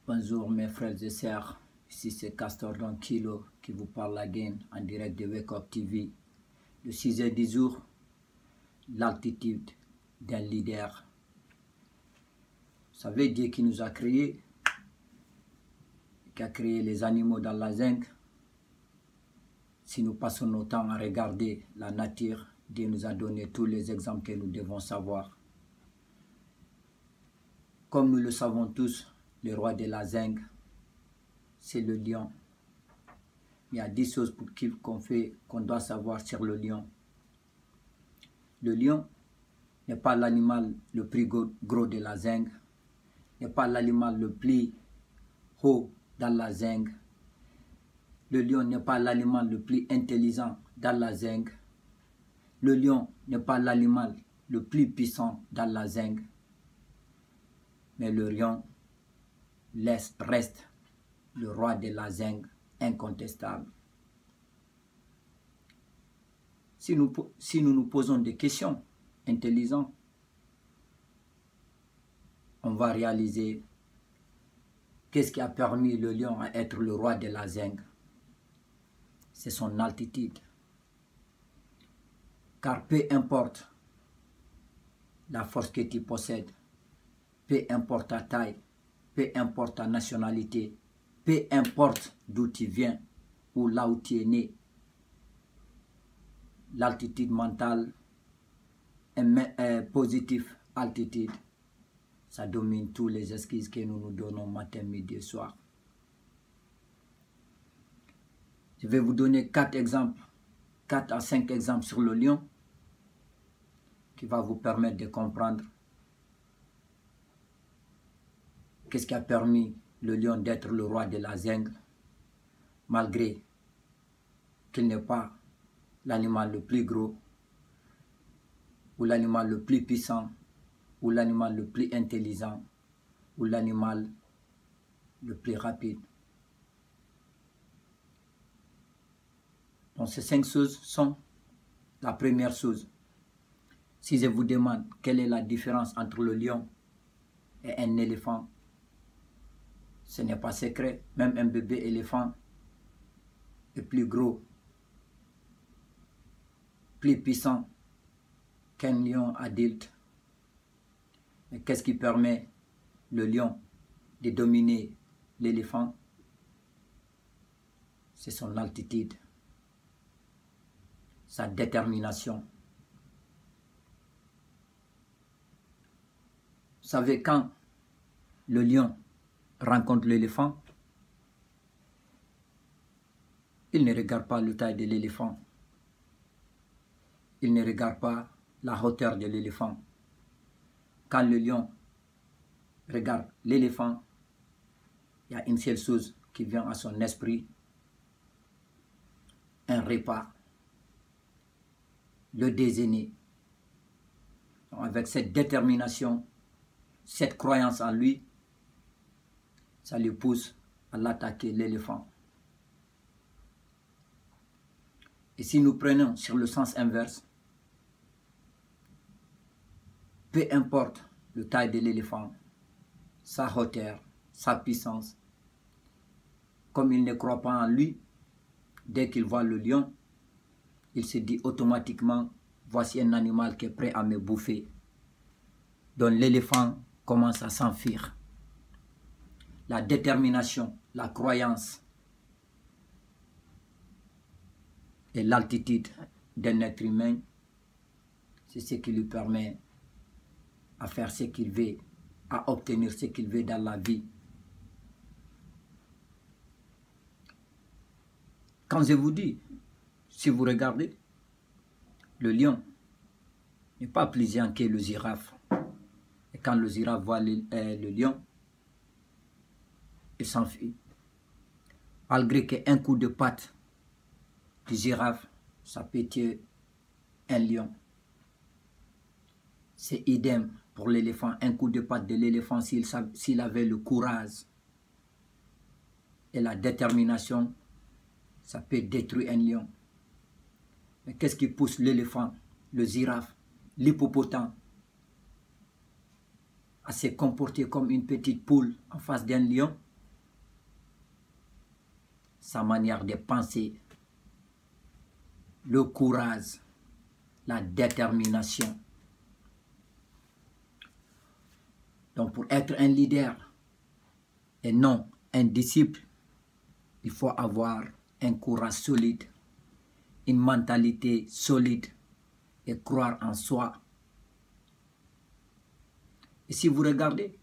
Bonjour mes frères et sœurs, ici c'est Castor Don Kilo qui vous parle again en direct de Wake Up TV. Le sujet du jour, l'altitude d'un leader. Vous savez, Dieu qui nous a créés, qui a créé les animaux dans la jungle. Si nous passons notre temps à regarder la nature, Dieu nous a donné tous les exemples que nous devons savoir. Comme nous le savons tous, le roi de la jungle, c'est le lion. Il y a 10 choses qu'on doit savoir sur le lion. Le lion n'est pas l'animal le plus gros de la jungle, n'est pas l'animal le plus haut dans la jungle. Le lion n'est pas l'animal le plus intelligent dans la jungle. Le lion n'est pas l'animal le plus puissant dans la jungle. Mais le lion reste le roi de la jungle incontestable. Si nous nous posons des questions intelligentes, on va réaliser qu'est-ce qui a permis le lion à être le roi de la jungle. C'est son altitude. Car peu importe la force que tu possèdes, peu importe ta taille, peu importe ta nationalité, peu importe d'où tu viens ou là où tu es né, l'altitude mentale est positive altitude. Ça domine tous les excuses que nous nous donnons matin, midi et soir. Je vais vous donner 4 à 5 exemples sur le lion qui va vous permettre de comprendre qu'est-ce qui a permis le lion d'être le roi de la jungle, malgré qu'il n'est pas l'animal le plus gros, ou l'animal le plus puissant, ou l'animal le plus intelligent, ou l'animal le plus rapide. Donc ces 5 choses sont la première chose. Si je vous demande quelle est la différence entre le lion et un éléphant, ce n'est pas secret. Même un bébé éléphant est plus gros, plus puissant qu'un lion adulte. Mais qu'est-ce qui permet le lion de dominer l'éléphant? C'est son altitude, sa détermination. Vous savez, quand le lion rencontre l'éléphant, il ne regarde pas la taille de l'éléphant. Il ne regarde pas la hauteur de l'éléphant. Quand le lion regarde l'éléphant, il y a une seule chose qui vient à son esprit: un repas, le déjeuner. Donc avec cette détermination, cette croyance en lui, ça lui pousse à l'attaquer l'éléphant. Et si nous prenons sur le sens inverse, peu importe la taille de l'éléphant, sa hauteur, sa puissance, comme il ne croit pas en lui, dès qu'il voit le lion, il se dit automatiquement: voici un animal qui est prêt à me bouffer. Donc l'éléphant commence à s'enfuir. La détermination, la croyance et l'altitude d'un être humain, c'est ce qui lui permet à faire ce qu'il veut, à obtenir ce qu'il veut dans la vie. Quand je vous dis, si vous regardez, le lion n'est pas plus grand que le girafe. Et quand le girafe voit le lion, il s'enfuit. Malgré qu'un coup de patte du girafe, ça peut tuer un lion. C'est idem pour l'éléphant. Un coup de patte de l'éléphant, s'il avait le courage et la détermination, ça peut détruire un lion. Mais qu'est-ce qui pousse l'éléphant, le girafe, l'hippopotame à se comporter comme une petite poule en face d'un lion? sa manière de penser, le courage, la détermination. Donc pour être un leader et non un disciple, il faut avoir un courage solide, une mentalité solide et croire en soi. Et si vous regardez,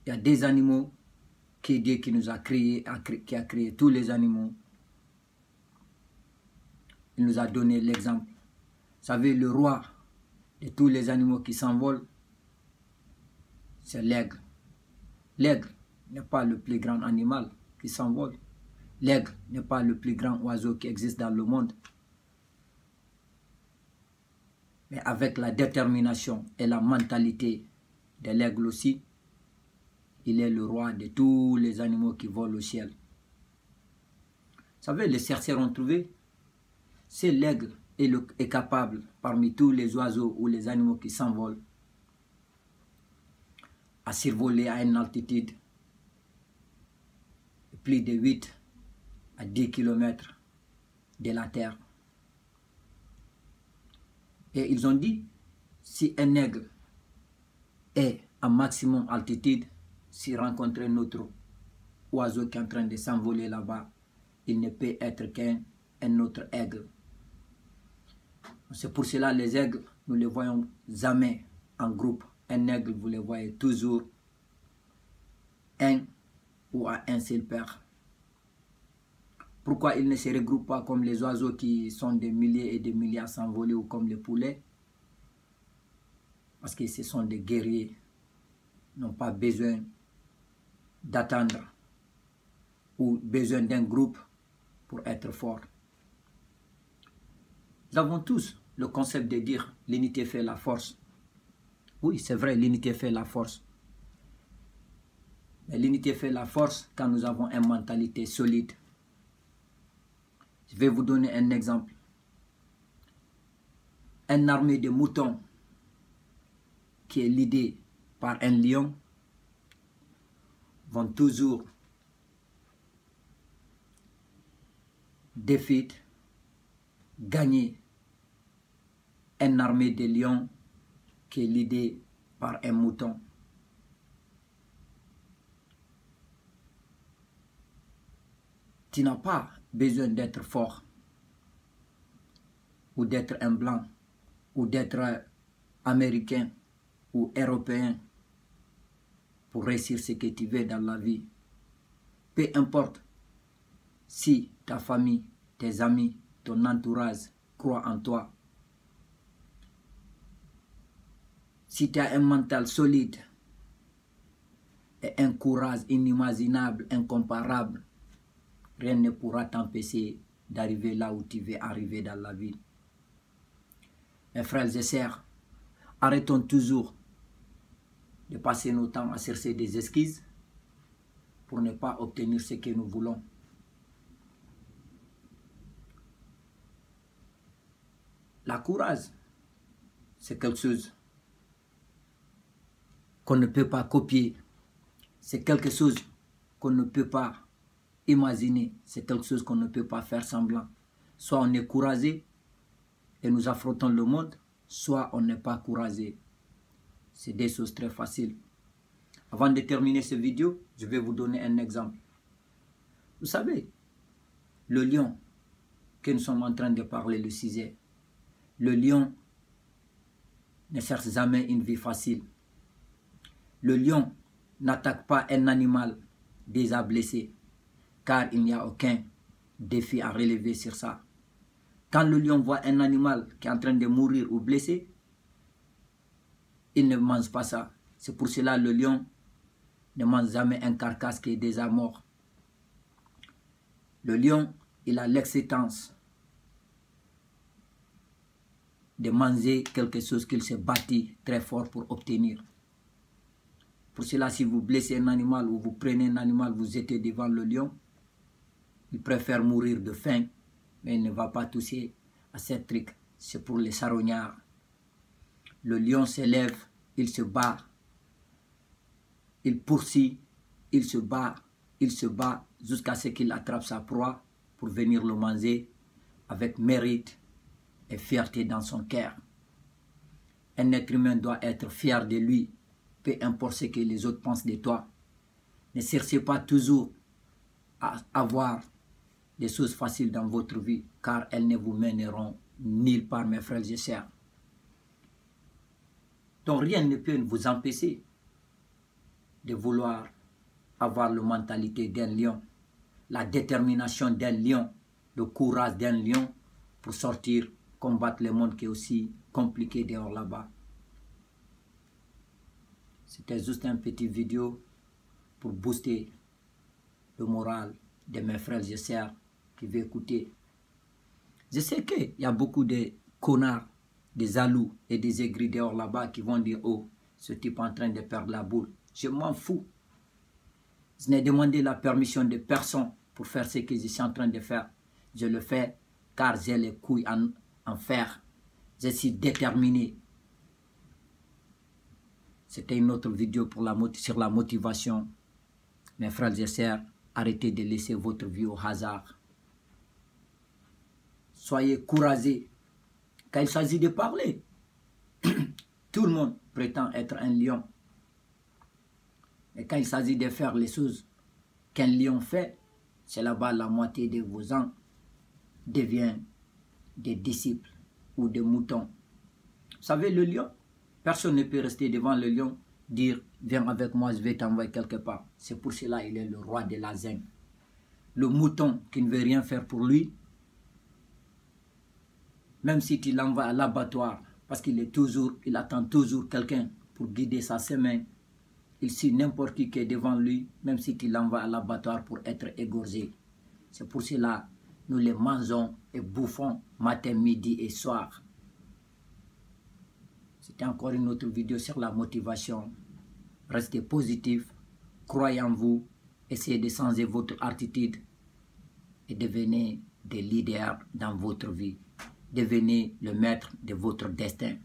il y a des animaux que Dieu qui nous a créés, qui a créé tous les animaux. Il nous a donné l'exemple. Vous savez, le roi de tous les animaux qui s'envolent, c'est l'aigle. L'aigle n'est pas le plus grand animal qui s'envole. L'aigle n'est pas le plus grand oiseau qui existe dans le monde. Mais avec la détermination et la mentalité de l'aigle aussi, il est le roi de tous les animaux qui volent au ciel. Vous savez, les chercheurs ont trouvé, c'est l'aigle est capable, parmi tous les oiseaux ou les animaux qui s'envolent, à survoler à une altitude de plus de 8 à 10 km de la terre. Et ils ont dit, si un aigle est à maximum altitude, s'il rencontre un autre oiseau qui est en train de s'envoler là-bas, il ne peut être qu'un autre aigle. C'est pour cela les aigles, nous ne les voyons jamais en groupe. Un aigle, vous les voyez toujours un ou à un seul paire. Pourquoi ils ne se regroupent pas comme les oiseaux qui sont des milliers et des milliers à s'envoler ou comme les poulets? Parce que ce sont des guerriers. Ils n'ont pas besoin d'attendre ou besoin d'un groupe pour être forts. Nous avons tous le concept de dire l'unité fait la force. Oui, c'est vrai, l'unité fait la force. Mais l'unité fait la force quand nous avons une mentalité solide. Je vais vous donner un exemple. Une armée de moutons qui est l'idée par un lion vont toujours défaire, gagner une armée de lions qui est l'idée par un mouton. Tu n'as pas besoin d'être fort ou d'être un blanc ou d'être américain ou européen pour réussir ce que tu veux dans la vie. Peu importe si ta famille, tes amis, ton entourage croient en toi. Si tu as un mental solide et un courage inimaginable, incomparable, rien ne pourra t'empêcher d'arriver là où tu veux arriver dans la vie. Mes frères et sœurs, arrêtons toujours de passer nos temps à chercher des excuses pour ne pas obtenir ce que nous voulons. La courage, c'est quelque chose qu'on ne peut pas copier. C'est quelque chose qu'on ne peut pas imaginer. C'est quelque chose qu'on ne peut pas faire semblant. Soit on est courageux et nous affrontons le monde, soit on n'est pas courageux. C'est des choses très faciles. Avant de terminer cette vidéo, je vais vous donner un exemple. Vous savez, le lion que nous sommes en train de parler, le sujet, le lion ne cherche jamais une vie facile. Le lion n'attaque pas un animal déjà blessé, car il n'y a aucun défi à relever sur ça. Quand le lion voit un animal qui est en train de mourir ou blessé, il ne mange pas ça. C'est pour cela que le lion ne mange jamais un carcasse qui est déjà mort. Le lion, il a l'excitance de manger quelque chose qu'il s'est bâti très fort pour obtenir. Pour cela, si vous blessez un animal ou vous prenez un animal, vous jetez devant le lion, il préfère mourir de faim, mais il ne va pas toucher à cette truc. C'est pour les charognards. Le lion s'élève, il se bat, il poursuit il se bat jusqu'à ce qu'il attrape sa proie pour venir le manger avec mérite et fierté dans son cœur. Un être humain doit être fier de lui, peu importe ce que les autres pensent de toi. Ne cherchez pas toujours à avoir des choses faciles dans votre vie, car elles ne vous mèneront nulle part, mes frères et sœurs. Donc rien ne peut vous empêcher de vouloir avoir la mentalité d'un lion, la détermination d'un lion, le courage d'un lion pour sortir, combattre le monde qui est aussi compliqué dehors là-bas. C'était juste un petit vidéo pour booster le moral de mes frères et sœurs qui veulent écouter. Je sais qu'il y a beaucoup de connards, des alous et des aigris dehors là-bas qui vont dire « Oh, ce type est en train de perdre la boule ». Je m'en fous. Je n'ai demandé la permission de personne pour faire ce que je suis en train de faire. Je le fais car j'ai les couilles en fer. Je suis déterminé. C'était une autre vidéo sur la motivation. Mes frères et sœurs, arrêtez de laisser votre vie au hasard. Soyez courageux. Quand il s'agit de parler, tout le monde prétend être un lion. Et quand il s'agit de faire les choses qu'un lion fait, c'est là-bas la moitié de vos gens devient des disciples ou des moutons. Vous savez, le lion, personne ne peut rester devant le lion, dire « Viens avec moi, je vais t'envoyer quelque part ». C'est pour cela qu'il est le roi de la jungle. Le mouton qui ne veut rien faire pour lui, même si tu l'envoies à l'abattoir, parce qu'il attend toujours quelqu'un pour guider sa semaine, il suit n'importe qui est devant lui, même si tu l'envoies à l'abattoir pour être égorgé. C'est pour cela nous les mangeons et bouffons matin, midi et soir. C'était encore une autre vidéo sur la motivation. Restez positif, croyez en vous, essayez de changer votre attitude et devenez des leaders dans votre vie. Devenez le maître de votre destin.